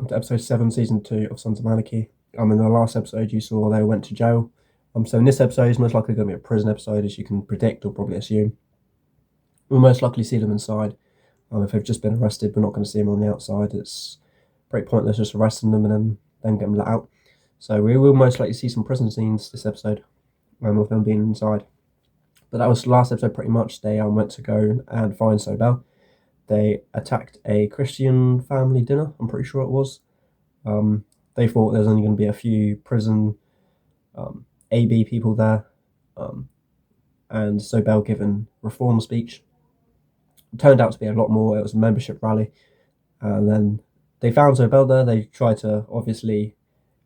welcome to episode 7, season 2 of Sons of Anarchy. In the last episode you saw they went to jail. So in this episode is most likely going to be a prison episode, as you can predict or probably assume. We'll most likely see them inside. If they've just been arrested, we're not going to see them on the outside. It's pretty pointless just arresting them and then get them let out. So we will most likely see some prison scenes this episode, with them being inside. But that was the last episode pretty much. They went to go and find Sobel. They attacked a Christian family dinner, I'm pretty sure it was. They thought there was only going to be a few prison AB people there. And Sobel given reform speech. It turned out to be a lot more. It was a membership rally. And then they found Sobel there. They tried to obviously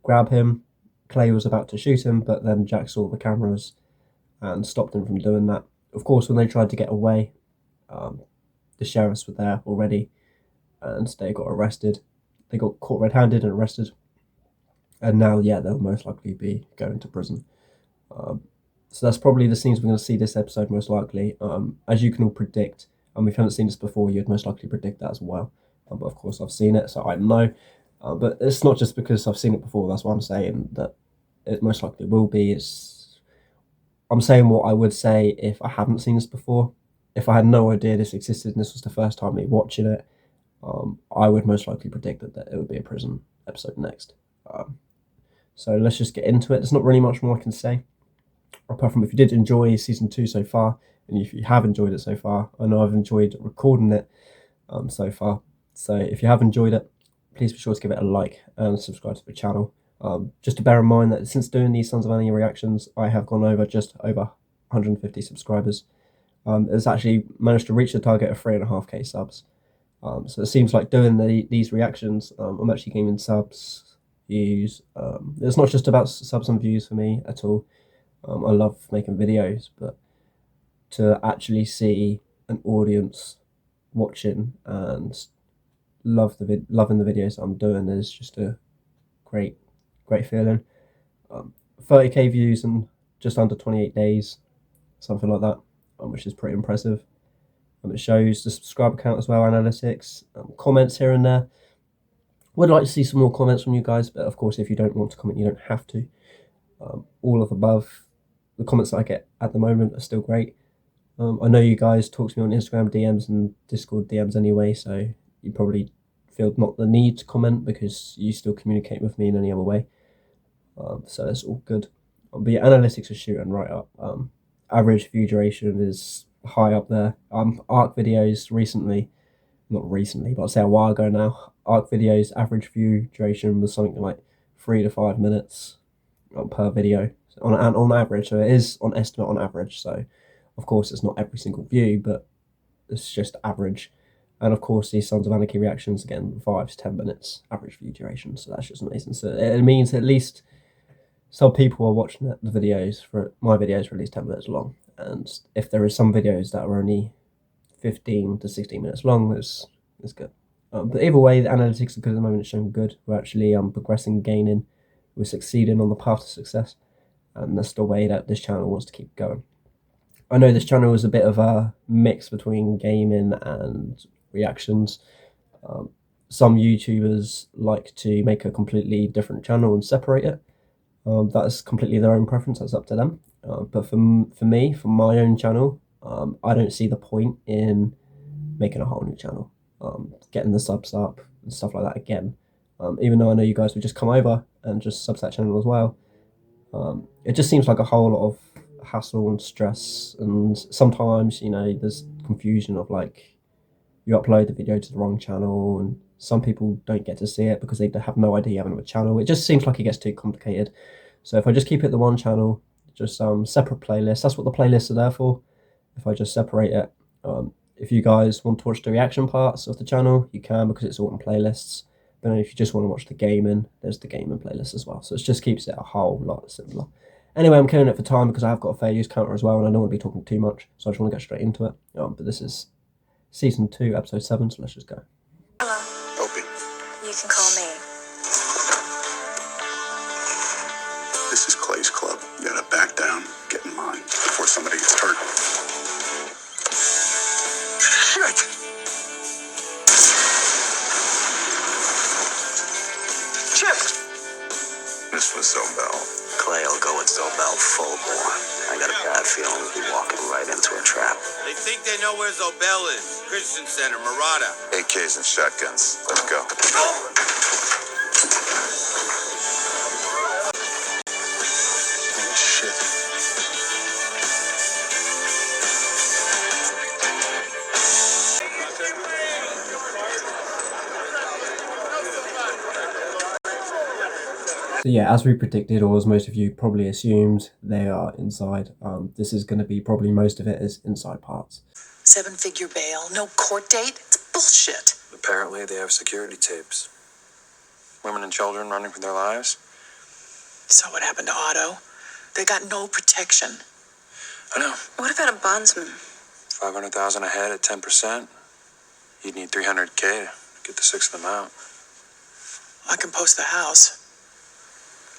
grab him. Clay was about to shoot him, but then Jack saw the cameras and stopped him from doing that. Of course, when they tried to get away, the sheriffs were there already, and they got arrested. They got caught red-handed and arrested. And now, they'll most likely be going to prison. So that's probably the scenes we're going to see this episode, most likely. As you can all predict, and if you haven't seen this before, you'd most likely predict that as well. But of course, I've seen it, so I know. But it's not just because I've seen it before, that's why I'm saying that it most likely will be. I'm saying what I would say if I hadn't seen this before. If I had no idea this existed and this was the first time me watching it, I would most likely predict that it would be a prison episode next. So let's just get into it. There's not really much more I can say, apart from if you did enjoy season 2 so far, and if you have enjoyed it so far. I know I've enjoyed recording it so far. So if you have enjoyed it, please be sure to give it a like and subscribe to the channel. Just to bear in mind that since doing these Sons of Anarchy reactions, I have gone over just over 150 subscribers. It's actually managed to reach the target of 3.5k subs. So it seems like doing these reactions, I'm actually gaining subs, views. It's not just about subs and views for me at all. I love making videos, but to actually see an audience watching and loving the videos I'm doing is just a great feeling. 30k views in just under 28 days, something like that. Which is pretty impressive. It shows the subscriber count as well, analytics, comments here and there. Would like to see some more comments from you guys, but of course, if you don't want to comment, you don't have to. All of above, the comments that I get at the moment are still great. I know you guys talk to me on Instagram DMs and Discord DMs anyway, so you probably feel not the need to comment because you still communicate with me in any other way. So that's all good. But your analytics are shooting right up. Average view duration is high up there. ARC videos not recently, but I'll say a while ago now, ARC videos average view duration was something like 3 to 5 minutes per video on average. So it is on estimate on average. So of course it's not every single view, but it's just average. And of course these Sons of Anarchy reactions, again, 5 to 10 minutes average view duration. So that's just amazing. So it means at least some people are watching my videos for at least 10 minutes long, and if there is some videos that are only 15 to 16 minutes long, it's good. But either way, the analytics are good at the moment. It's showing good. We're actually progressing, gaining. We're succeeding on the path to success, and that's the way that this channel wants to keep going. I know this channel is a bit of a mix between gaming and reactions. Some YouTubers like to make a completely different channel and separate it. That's completely their own preference. That's up to them. But for me, for my own channel, I don't see the point in making a whole new channel, getting the subs up and stuff like that again. Even though I know you guys would just come over and just sub that channel as well. It just seems like a whole lot of hassle and stress, and sometimes there's confusion of like you upload the video to the wrong channel, and some people don't get to see it because they have no idea you have another channel. It just seems like it gets too complicated. So if I just keep it the one channel, just separate playlists, that's what the playlists are there for. If I just separate it, if you guys want to watch the reaction parts of the channel, you can, because it's all in playlists. But if you just want to watch the gaming, there's the gaming playlist as well. So it just keeps it a whole lot simpler. Anyway, I'm killing it for time because I've got a fair use counter as well, and I don't want to be talking too much, so I just want to get straight into it. But this is season 2, episode 7, so let's just go. Hello. Opie. You can call me. This is Clay's club. You gotta back down, get in line before somebody gets hurt. Shit! Chip! This was Zobel. Clay will go with Zobel full bore. I got a bad feeling we'll be walking right into a trap. They think they know where Zobel is. Christian Center, Murata. AKs and shotguns. Let's go. Oh, shit. So yeah, as we predicted, or as most of you probably assumed, they are inside. This is going to be probably most of it is inside parts. 7-figure bail, no court date? It's bullshit. Apparently they have security tapes. Women and children running for their lives. So what happened to Otto? They got no protection. I know. What about a bondsman? 500,000 a head at 10%. You'd need 300K to get the 6 of them out. I can post the house.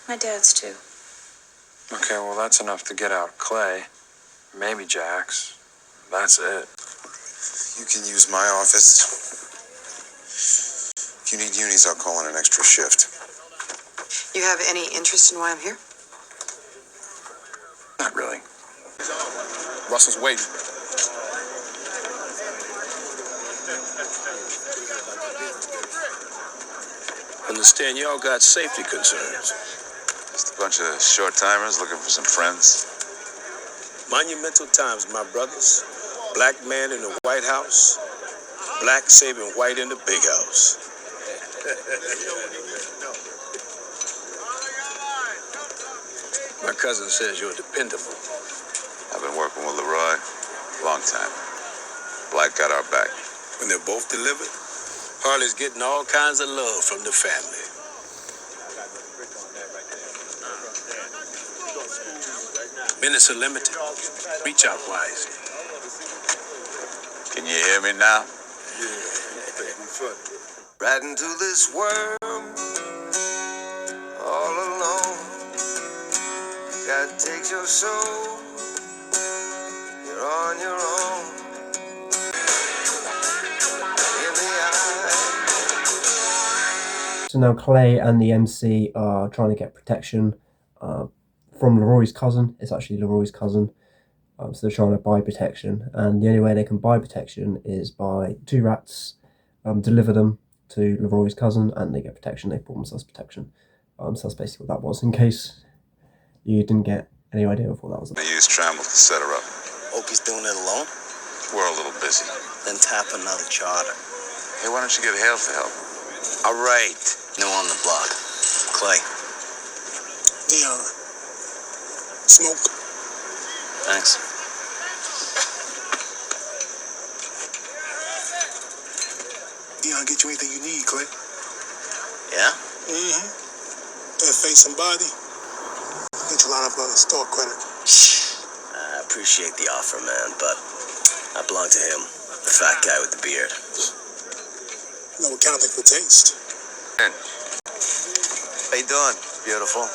My dad's too. Okay, well that's enough to get out Clay. Maybe Jax. That's it. You can use my office. If you need unis, I'll call in an extra shift. You have any interest in why I'm here? Not really. Russell's waiting. Understand y'all got safety concerns. Just a bunch of short-timers looking for some friends. Monumental times, my brothers. Black man in the White House. Black saving white in the big house. My cousin says you're dependable. I've been working with Leroy a long time. Black got our back. When they're both delivered, Harley's getting all kinds of love from the family. Minutes are limited. Reach out wisely. Can you hear me now? Right into this world, all alone. God takes your soul. You're on your own. In the eye. So now Clay and the MC are trying to get protection from Leroy's cousin. It's actually Leroy's cousin. So they're trying to buy protection. And the only way they can buy protection is by 2 rats deliver them to Leroy's cousin and they get protection. They bought themselves protection. So that's basically what that was, in case you didn't get any idea of what that was about. They used Trammell to set her up. Hope he's doing it alone? We're a little busy. Then tap another charter. Hey, why don't you get Hale to help? All right. New on the block. Clay. Dion. Smoke. Thanks. Dion, get you anything you need, Clay. Yeah? Mm-hmm. That face and body. Get you line up a store credit. I appreciate the offer, man, but I belong to him. The fat guy with the beard. No accounting for taste. How you doing, beautiful?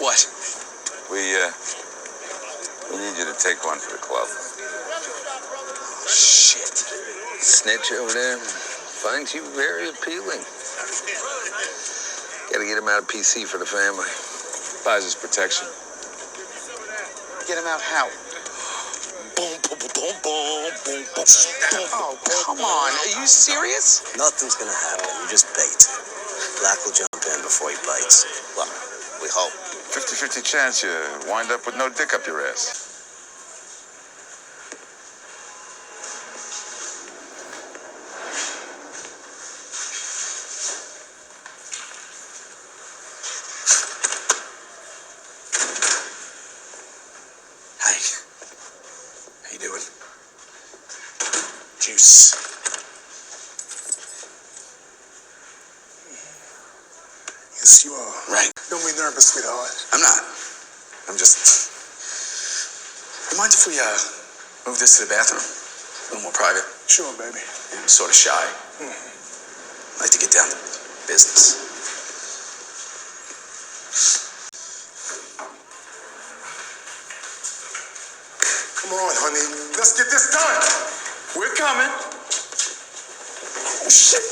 What? We need you to take one for the club. Shit. Snitch over there finds you very appealing. Gotta get him out of PC for the family. Buys us protection. Get him out how? Boom, boom, boom, boom, boom, boom, boom. Oh, come on. Are you serious? Nothing's gonna happen. You just bait. Black will jump in before he bites. Well, we hope. 50-50 chance you wind up with no dick up your ass. Hey. How you doing? Juice. Yes, you are. Right. Don't be nervous, sweetheart. I'm not. I'm just... You mind if we, move this to the bathroom? A little more private. Sure, baby. I'm sort of shy. Like to get down to business. Come on, honey. Let's get this done. We're coming. Oh, shit.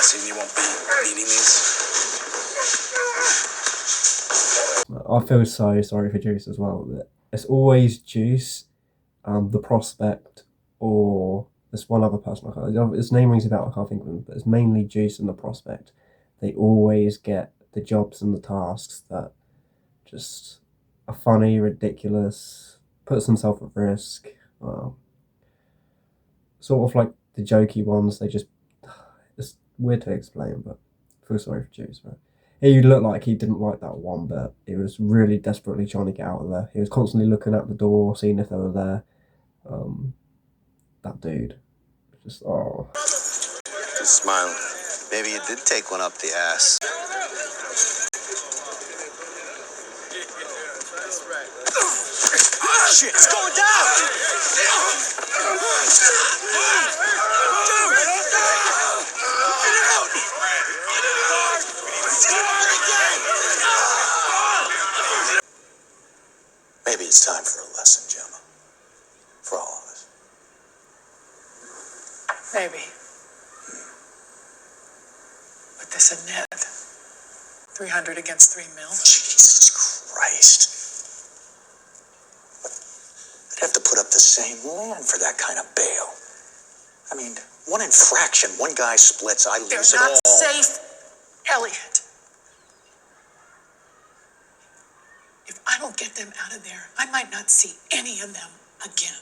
Guessing you won't be needing these. I feel so sorry for Juice as well. It's always Juice, the Prospect, or there's one other person I can't. His name rings a bell. I can't think of him, but it's mainly Juice and the Prospect. They always get the jobs and the tasks that just are funny, ridiculous, puts themselves at risk. Sort of like the jokey ones. It's weird to explain, but I feel sorry for Juice, right? He looked like he didn't like that one bit. He was really desperately trying to get out of there. He was constantly looking at the door, seeing if they were there. That dude. Just, oh. Just smiling. Maybe you did take one up the ass. Shit, it's going down! Maybe it's time for a lesson, Gemma. For all of us. Maybe. But this Annette, 300 against 3 mil. Jesus Christ. I'd have to put up the same land for that kind of bail. I mean, one infraction, one guy splits, I They're lose it not all. safe, Elliot. If I don't get them out of there, I might not see any of them again.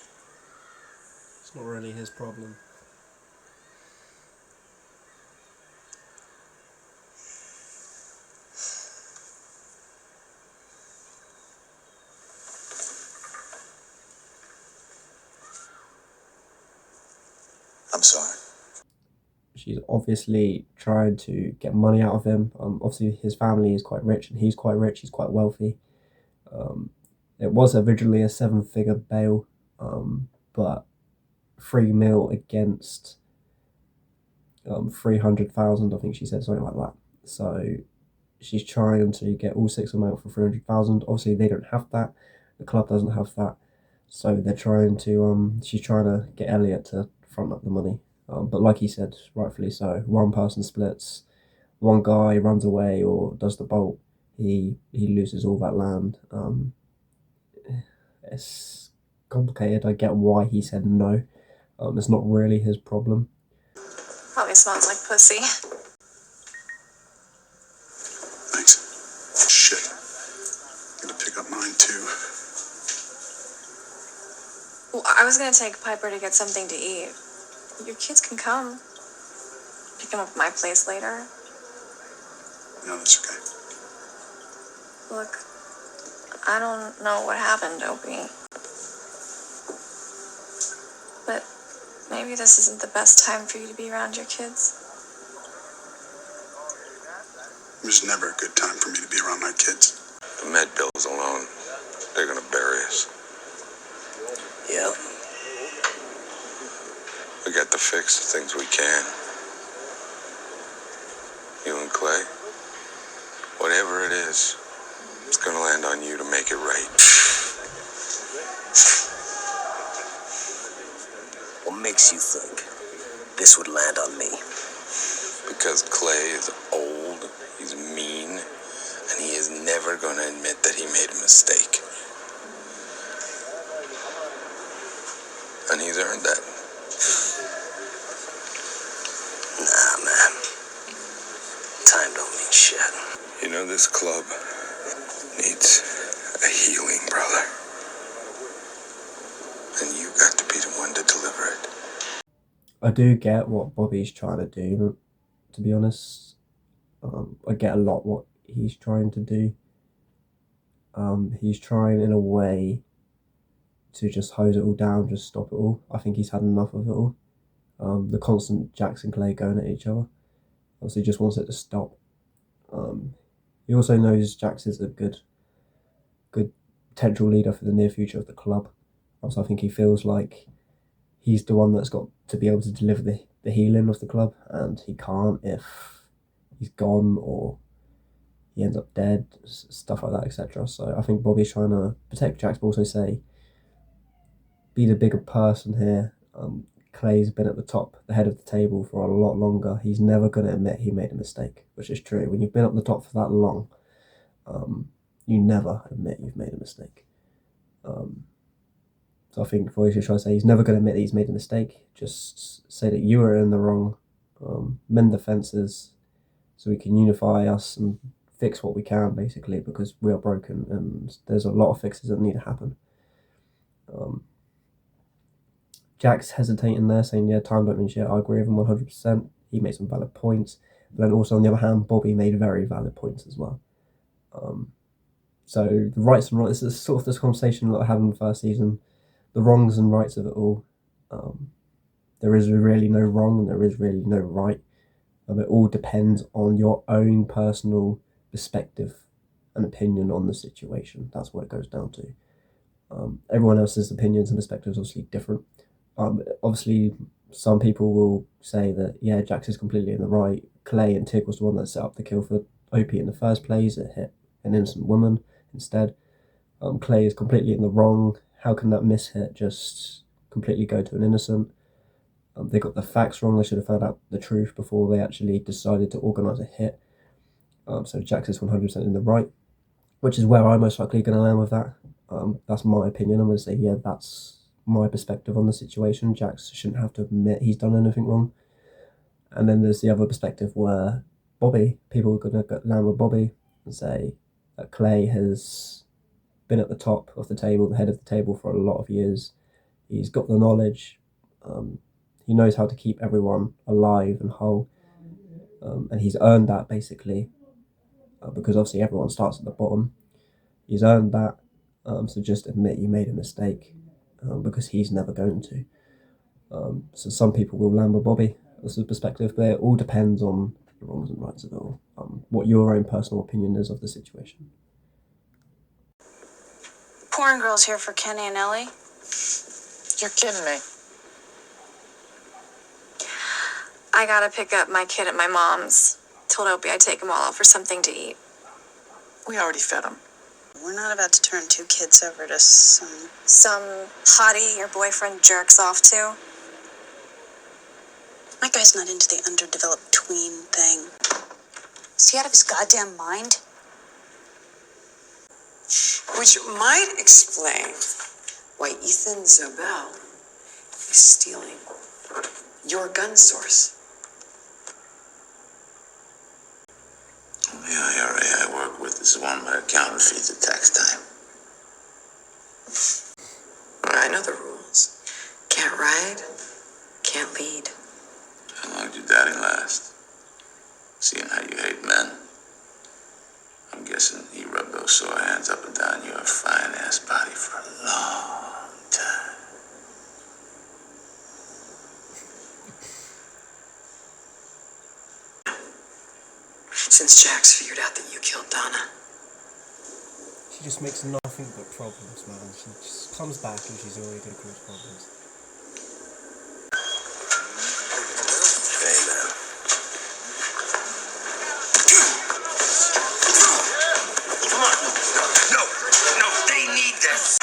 It's not really his problem. I'm sorry. She's obviously trying to get money out of him. Obviously, his family is quite rich, and he's quite rich. He's quite wealthy. It was originally a 7-figure bail, but 3 mil against 300,000. I think she said something like that. So she's trying to get all 6 of them out for 300,000. Obviously, they don't have that. The club doesn't have that. So they're trying to. She's trying to get Elliot to front up the money. But like he said, rightfully so, one person splits, one guy runs away or does the bolt, he loses all that land. It's complicated. I get why he said no. It's not really his problem. Probably smells like pussy. Thanks. Shit. Gonna pick up mine too. Well, I was gonna take Piper to get something to eat. Your kids can come. Pick them up at my place later. No, that's okay. Look, I don't know what happened, Opie. But maybe this isn't the best time for you to be around your kids. There's never a good time for me to be around my kids. The med bills alone, they're gonna bury us. Yep. We got to fix the things we can. You and Clay, whatever it is, it's gonna land on you to make it right. What makes you think this would land on me? Because Clay is old, he's mean, and he is never gonna admit that he made a mistake. And he's earned that. Nah, man. Time don't mean shit. You know, this club needs a healing, brother. And you got to be the one to deliver it. I do get what Bobby's trying to do, to be honest. I get a lot what he's trying to do. He's trying in a way to just hose it all down, just stop it all. I think he's had enough of it all. The constant Jax and Clay going at each other. Obviously, just wants it to stop. He also knows Jax is a good potential leader for the near future of the club. Also, I think he feels like he's the one that's got to be able to deliver the healing of the club, and he can't if he's gone or he ends up dead, stuff like that, etc. So I think Bobby's trying to protect Jax, but also say, be the bigger person here. Clay's been at the top, the head of the table for a lot longer. He's never going to admit he made a mistake, which is true. When you've been at the top for that long, you never admit you've made a mistake. So I think Voice is trying to say he's never going to admit that he's made a mistake. Just say that you were in the wrong, mend the fences, so we can unify us and fix what we can, basically, because we are broken and there's a lot of fixes that need to happen. Jack's hesitating there, saying, yeah, time don't mean shit. I agree with him 100%. He made some valid points. But then also, on the other hand, Bobby made very valid points as well. So the rights and wrongs, this is sort of this conversation that I had in the first season, the wrongs and rights of it all. There is really no wrong and there is really no right. It all depends on your own personal perspective and opinion on the situation. That's what it goes down to. Everyone else's opinions and perspectives are obviously different. Obviously, some people will say that, yeah, Jax is completely in the right. Clay and Tig was the one that set up the kill for Opie in the first place. It hit an innocent woman instead. Clay is completely in the wrong. How can that mishit just completely go to an innocent? They got the facts wrong. They should have found out the truth before they actually decided to organise a hit. So Jax is 100% in the right, which is where I'm most likely going to land with that. That's my opinion. I'm going to say, yeah, that's my perspective on the situation. Jax shouldn't have to admit he's done anything wrong. And then there's the other perspective where Bobby, people are going to land with Bobby and say that Clay has been at the top of the table, the head of the table for a lot of years. He's got the knowledge. He knows how to keep everyone alive and whole. And he's earned that, basically, because obviously everyone starts at the bottom. He's earned that. So just admit you made a mistake, because he's never going to. So some people will land with Bobby. This is a perspective, but it all depends on the wrongs and rights of it all. What your own personal opinion is of the situation. Porn girl's here for Kenny and Ellie. You're kidding me. I gotta pick up my kid at my mom's. Told Opie I'd take them all out for something to eat. We already fed him. We're not about to turn 2 kids over to Some hottie your boyfriend jerks off to. My guy's not into the underdeveloped tween thing. Is he out of his goddamn mind? Which might explain why Ethan Zobel is stealing your gun source. The IRA I work with is one where counterfeits at tax time. I know the rules. Can't ride, can't lead. How long did your daddy last? Seeing how you hate men, I'm guessing he rubbed those sore hands up and down your fine-ass body for a long time. Since Jax figured out that you killed Donna. She just makes nothing but problems, man. She just comes back and she's already going to cause problems. Hey, man. Come on. No, they need this.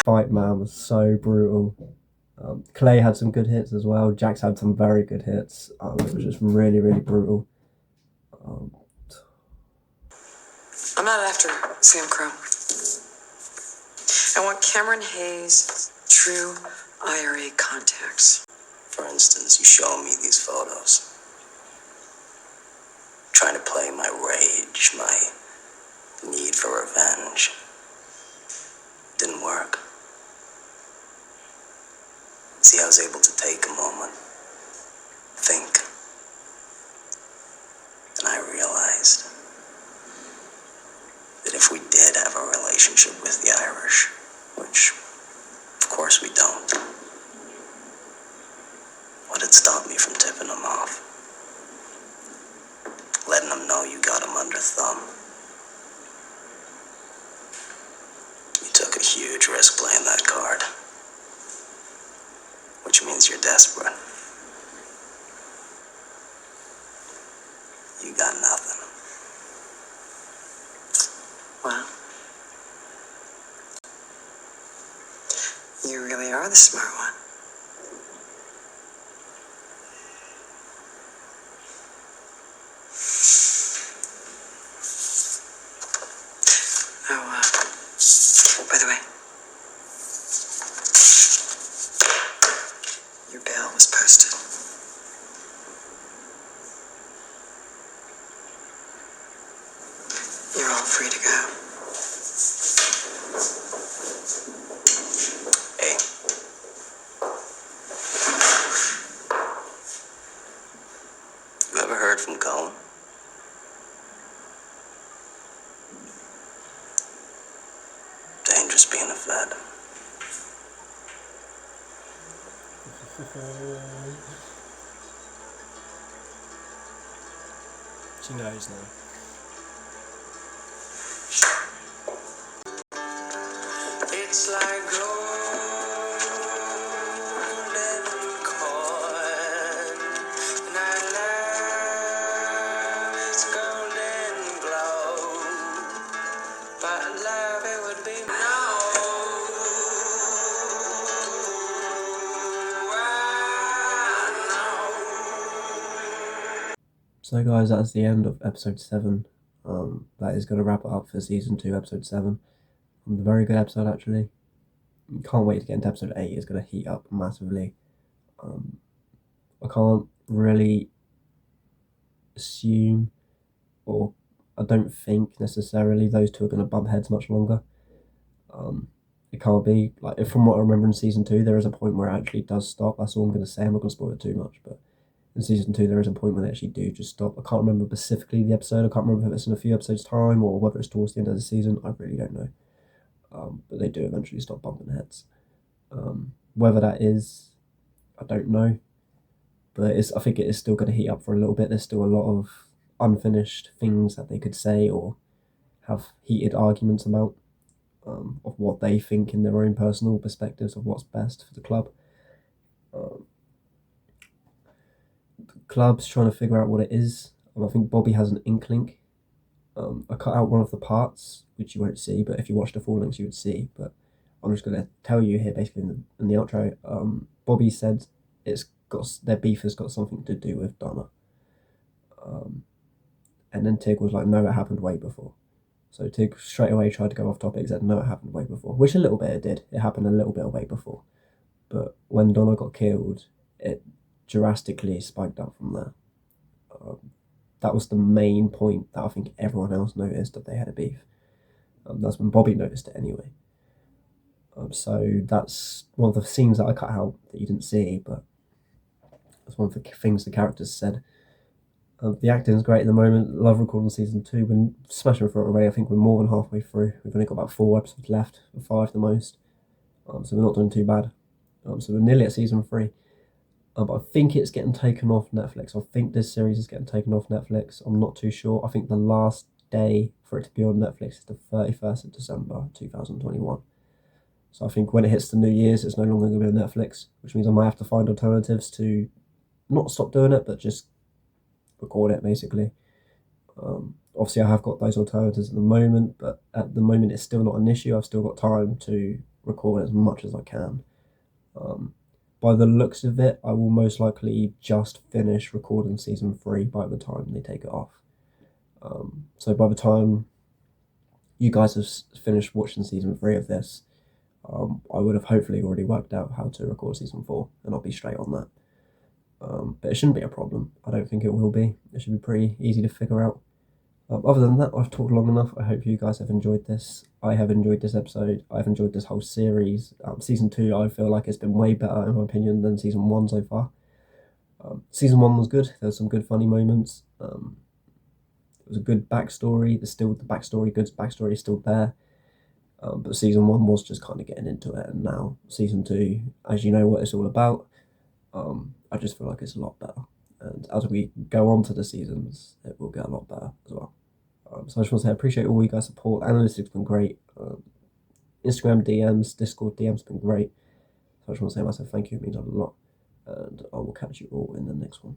Fight, man, was so brutal. Clay had some good hits as well. Jax had some very good hits. It was just really, really brutal. I'm not after Sam Crow. I want Cameron Hayes' true IRA contacts. For instance, you show me these photos. Trying to play my rage, my need for revenge. Didn't work. See, I was able to take a moment, think, if we did have a relationship with the Irish, which, of course, we don't, what'd stop me from tipping them off? Letting them know you got them under thumb. You took a huge risk playing that card, which means you're desperate. You got nothing. Well, you really are the smart one. Oh, by the way, your bail was posted. You're all free to go. Hey. You ever heard from Cohen? Dangerous being a Fed. She knows now. It's like golden corn, and I love its golden glow, but love it would be no. So guys, that's the end of episode 7. That is going to wrap it up for season 2, episode 7. A very good episode, actually. Can't wait to get into episode 8. It's going to heat up massively. I can't really assume, or I don't think necessarily those two are going to bump heads much longer. It can't be. Like, from what I remember in season 2, there is a point where it actually does stop. That's all I'm going to say. I'm not going to spoil it too much, but in season 2 there is a point where they actually do just stop. I can't remember specifically the episode. I can't remember if it's in a few episodes' time or whether it's towards the end of the season. I really don't know. But they do eventually stop bumping heads. Whether that is, I don't know. But I think it is still going to heat up for a little bit. There's still a lot of unfinished things that they could say or have heated arguments about, of what they think in their own personal perspectives of what's best for the club. The club's trying to figure out what it is. I think Bobby has an inkling. I cut out one of the parts, which you won't see, but if you watch the full length you would see. But I'm just going to tell you here, basically in the outro. Bobby said their beef has got something to do with Donna. And then Tig was like, no, it happened way before. So Tig straight away tried to go off topic, said, no, it happened way before. Which a little bit it did. It happened a little bit way before. But when Donna got killed, it drastically spiked up from there. That was the main point that I think everyone else noticed, that they had a beef. That's when Bobby noticed it anyway. So that's one of the scenes that I cut out that you didn't see, but that's one of the things the characters said. The acting is great at the moment. Love recording season 2. We're smashing through it already. I think we're more than halfway through. We've only got about 4 episodes left, or 5 the most. So we're not doing too bad. So we're nearly at season 3. But I think it's getting taken off Netflix. I think this series is getting taken off Netflix. I'm not too sure. I think the last day for it to be on Netflix is the 31st of December 2021. So I think when it hits the New Year's, it's no longer going to be on Netflix, which means I might have to find alternatives to not stop doing it, but just record it, basically. Obviously, I have got those alternatives at the moment, but at the moment, it's still not an issue. I've still got time to record as much as I can. By the looks of it, I will most likely just finish recording season 3 by the time they take it off. So by the time you guys have finished watching season 3 of this, I would have hopefully already worked out how to record season 4, and I'll be straight on that. But it shouldn't be a problem. I don't think it will be. It should be pretty easy to figure out. Other than that, I've talked long enough. I hope you guys have enjoyed this. I have enjoyed this episode. I've enjoyed this whole series. Season 2, I feel like it's been way better, in my opinion, than season 1 so far. Season 1 was good. There were some good funny moments. It was a good backstory. There's still the backstory, good backstory is still there. But season 1 was just kind of getting into it, and now season 2, as you know what it's all about, I just feel like it's a lot better. And as we go on to the seasons, it will get a lot better as well. So I just want to say I appreciate all you guys' support. Analytics has been great. Instagram DMs, Discord DMs been great. So I just want to say myself thank you. It means a lot. And I will catch you all in the next one.